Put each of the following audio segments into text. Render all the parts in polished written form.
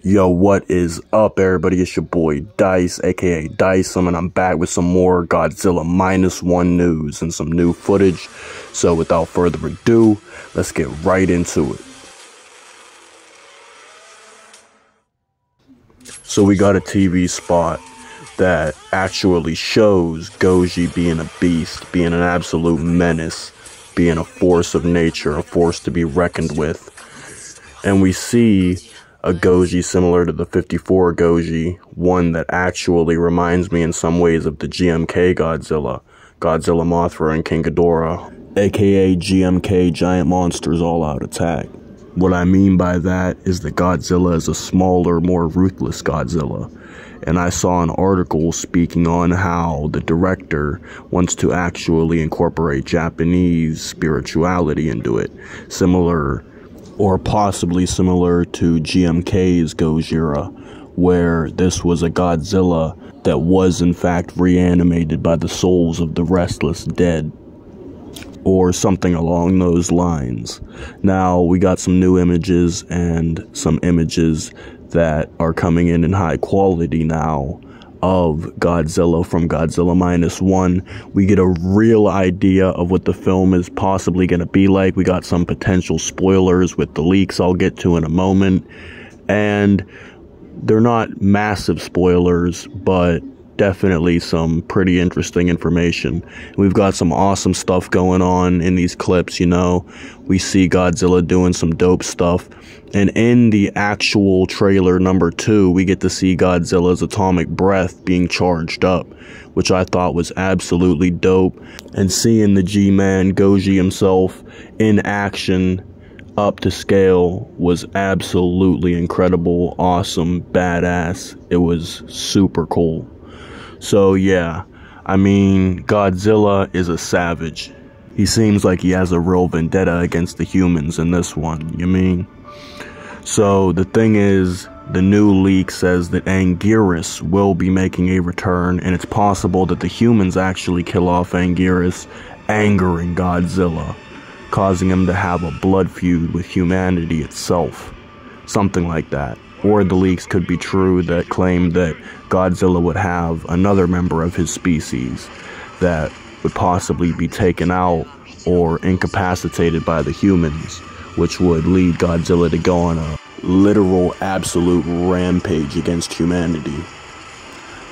Yo, what is up, everybody? It's your boy Dice, aka Dicem, and I'm back with some more Godzilla Minus One news and some new footage. So without further ado, let's get right into it. So we got a TV spot that actually shows Goji being a beast, being an absolute menace, being a force of nature, a force to be reckoned with. And we see a Goji similar to the 54 Goji, one that actually reminds me in some ways of the GMK Godzilla, Godzilla Mothra and King Ghidorah, aka GMK Giant Monsters All-Out Attack. What I mean by that is that Godzilla is a smaller, more ruthless Godzilla. And I saw an article speaking on how the director wants to actually incorporate Japanese spirituality into it, similar or possibly similar to GMK's Gojira, where this was a Godzilla that was in fact reanimated by the souls of the restless dead, or something along those lines. Now, we got some new images and some images that are coming in high quality now of Godzilla from Godzilla Minus One. We get a real idea of what the film is possibly going to be like. We got some potential spoilers with the leaks I'll get to in a moment. And they're not massive spoilers, but definitely some pretty interesting information. We've got some awesome stuff going on in these clips, you know. We see Godzilla doing some dope stuff. And in the actual trailer number 2, we get to see Godzilla's atomic breath being charged up, which I thought was absolutely dope. And seeing the G-Man, Goji himself, in action, up to scale, was absolutely incredible, awesome, badass. It was super cool. So yeah, I mean, Godzilla is a savage. He seems like he has a real vendetta against the humans in this one, you mean? So the thing is, the new leak says that Anguirus will be making a return, and it's possible that the humans actually kill off Anguirus, angering Godzilla, causing him to have a blood feud with humanity itself. Something like that. Or the leaks could be true that claim that Godzilla would have another member of his species that would possibly be taken out or incapacitated by the humans, which would lead Godzilla to go on a literal absolute rampage against humanity.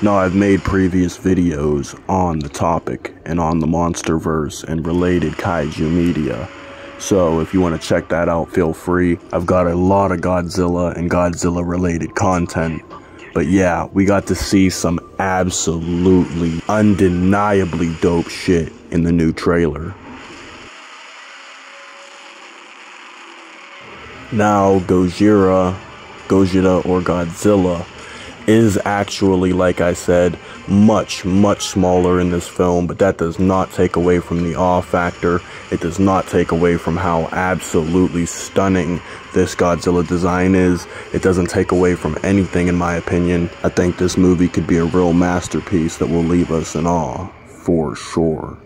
Now, I've made previous videos on the topic and on the Monsterverse and related kaiju media. So if you want to check that out, feel free. I've got a lot of Godzilla and Godzilla related content. But yeah, we got to see some absolutely undeniably dope shit in the new trailer. Now, Gojira or Godzilla is actually, like I said, much, much smaller in this film, but that does not take away from the awe factor. It does not take away from how absolutely stunning this Godzilla design is. It doesn't take away from anything, in my opinion. I think this movie could be a real masterpiece that will leave us in awe, for sure.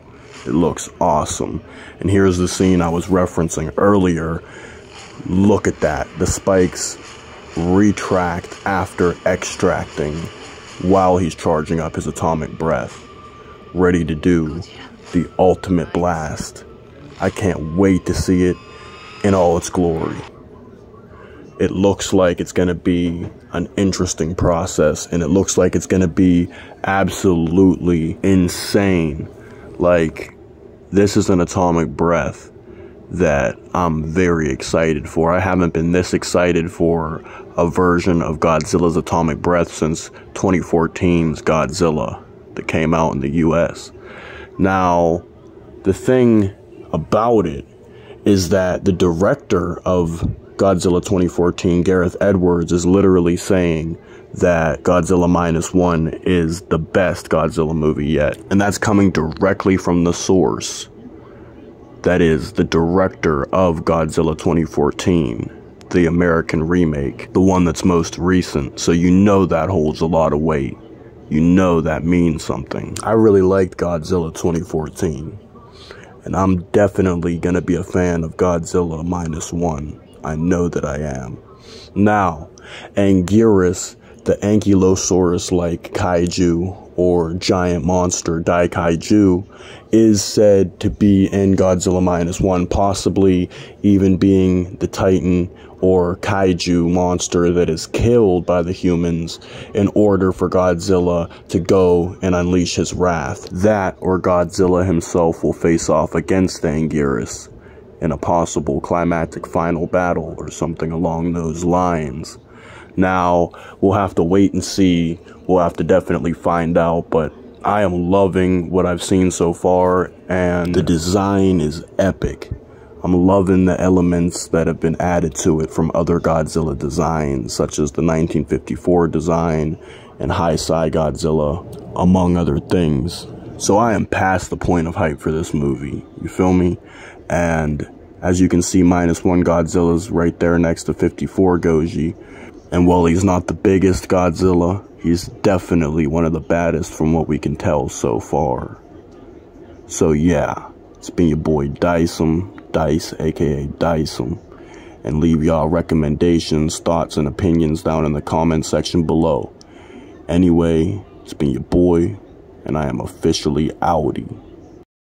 It looks awesome. And here's the scene I was referencing earlier. Look at that. The spikes retract after extracting while he's charging up his atomic breath, ready to do the ultimate blast. I can't wait to see it in all its glory. It looks like it's going to be an interesting process, and it looks like it's going to be absolutely insane. Like, this is an atomic breath that I'm very excited for. I haven't been this excited for a version of Godzilla's atomic breath since 2014's Godzilla that came out in the US. Now, the thing about it is that the director of Godzilla 2014, Gareth Edwards, is literally saying that Godzilla Minus One is the best Godzilla movie yet. And that's coming directly from the source. That is, the director of Godzilla 2014, the American remake, the one that's most recent. So you know that holds a lot of weight. You know that means something. I really liked Godzilla 2014. And I'm definitely going to be a fan of Godzilla Minus One. I know that I am. Now, Anguirus, the ankylosaurus-like kaiju or giant monster Daikaiju, is said to be in Godzilla Minus One, possibly even being the Titan or kaiju monster that is killed by the humans in order for Godzilla to go and unleash his wrath. That or Godzilla himself will face off against Anguirus in a possible climactic final battle or something along those lines. Now, we'll have to wait and see. We'll have to definitely find out, but I am loving what I've seen so far, and the design is epic. I'm loving the elements that have been added to it from other Godzilla designs, such as the 1954 design and Heisei Godzilla, among other things. So I am past the point of hype for this movie, you feel me? And as you can see, Minus One Godzilla's right there next to 54 Goji. And while he's not the biggest Godzilla, he's definitely one of the baddest from what we can tell so far. So yeah, it's been your boy Dicem, Dice, aka Dicem. And leave y'all recommendations, thoughts, and opinions down in the comment section below. Anyway, it's been your boy, and I am officially outie.